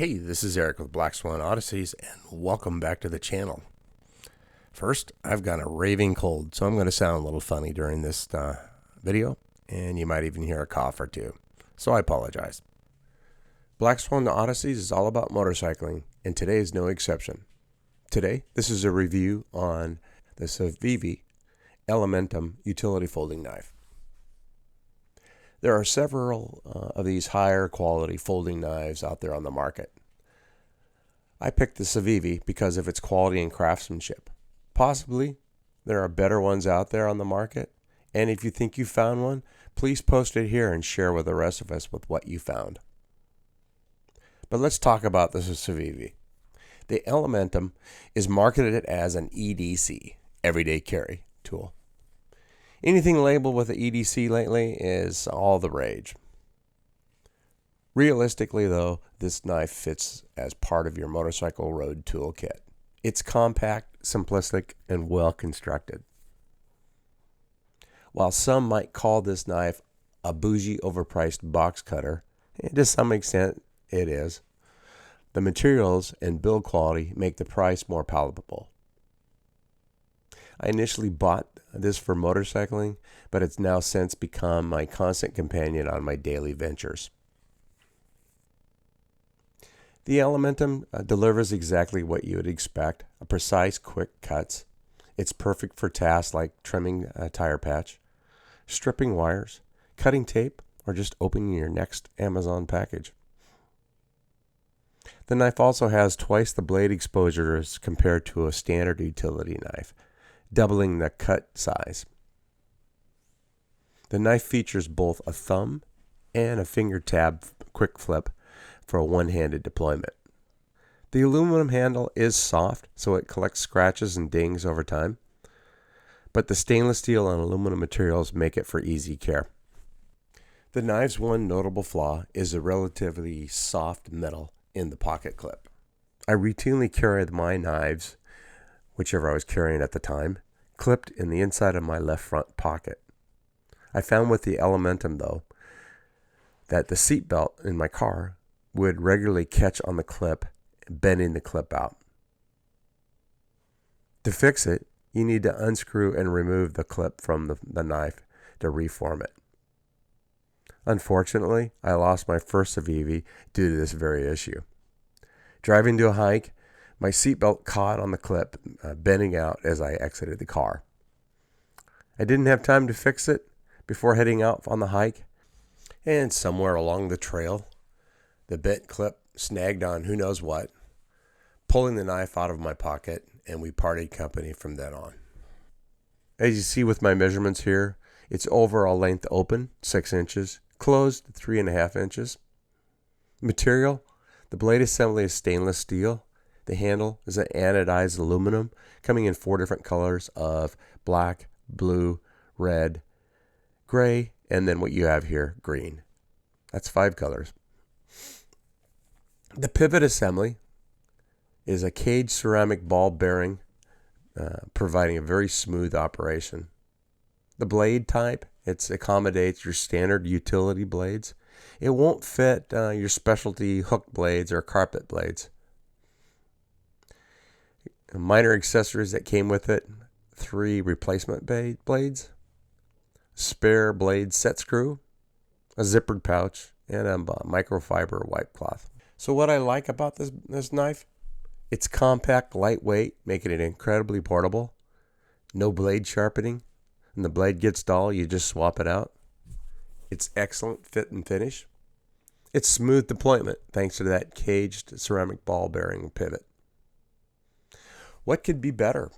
Hey, this is Eric with Black Swan Odysseys, and welcome back to the channel. First, I've got a raving cold, so I'm going to sound a little funny during this video, and you might even hear a cough or two, so I apologize. Black Swan Odysseys is all about motorcycling, and today is no exception. Today, this is a review on the CIVIVI Elementum Utility Folding Knife. There are several of these higher quality folding knives out there on the market. I picked the CIVIVI because of its quality and craftsmanship. Possibly there are better ones out there on the market, and if you think you found one, please post it here and share with the rest of us with what you found. But let's talk about the CIVIVI. The Elementum is marketed as an EDC, everyday carry tool. Anything labeled with an EDC lately is all the rage. Realistically, though, this knife fits as part of your motorcycle road toolkit. It's compact, simplistic, and well constructed. While some might call this knife a bougie, overpriced box cutter, and to some extent it is, the materials and build quality make the price more palatable. I initially bought this for motorcycling, but it's now since become my constant companion on my daily ventures. The Elementum delivers exactly what you would expect, a precise, quick cuts. It's perfect for tasks like trimming a tire patch, stripping wires, cutting tape, or just opening your next Amazon package. The knife also has twice the blade exposure as compared to a standard utility knife, doubling the cut size. The knife features both a thumb and a finger tab quick flip for a one-handed deployment. The aluminum handle is soft, so it collects scratches and dings over time, but the stainless steel and aluminum materials make it for easy care. The knife's one notable flaw is the relatively soft metal in the pocket clip. I routinely carried my knives, whichever I was carrying at the time, clipped in the inside of my left front pocket. I found with the Elementum, though, that the seat belt in my car would regularly catch on the clip, bending the clip out. To fix it, you need to unscrew and remove the clip from the knife to reform it. Unfortunately, I lost my first CIVIVI due to this very issue. Driving to a hike, my seatbelt caught on the clip, bending out as I exited the car. I didn't have time to fix it before heading out on the hike, and somewhere along the trail, the bent clip snagged on who knows what, pulling the knife out of my pocket, and we parted company from then on. As you see with my measurements here, its overall length open, 6 inches, closed, 3.5 inches. Material, the blade assembly is stainless steel. The handle is an anodized aluminum, coming in 4 different colors of black, blue, red, gray, and then what you have here, green. That's 5 colors. The pivot assembly is a caged ceramic ball bearing, providing a very smooth operation. The blade type, it accommodates your standard utility blades. It won't fit your specialty hook blades or carpet blades. Minor accessories that came with it: 3 replacement blades, spare blade set screw, a zippered pouch, and a microfiber wipe cloth. So what I like about this knife, it's compact, lightweight, making it incredibly portable. No blade sharpening. When the blade gets dull, you just swap it out. It's excellent fit and finish. It's smooth deployment thanks to that caged ceramic ball bearing pivot. What could be better?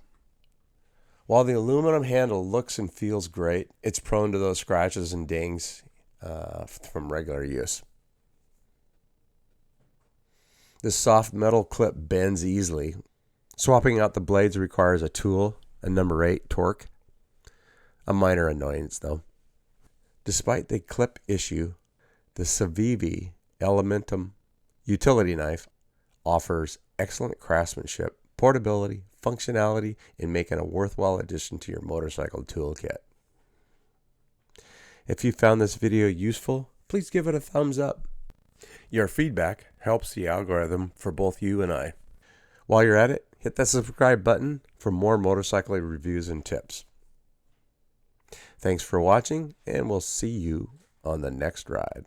While the aluminum handle looks and feels great, it's prone to those scratches and dings from regular use. This soft metal clip bends easily. Swapping out the blades requires a tool, a number 8 torque. A minor annoyance, though. Despite the clip issue, the CIVIVI Elementum Utility Knife offers excellent craftsmanship, portability, functionality, and making a worthwhile addition to your motorcycle toolkit. If you found this video useful, please give it a thumbs up. Your feedback helps the algorithm for both you and I. While you're at it, hit that subscribe button for more motorcycle reviews and tips. Thanks for watching, and we'll see you on the next ride.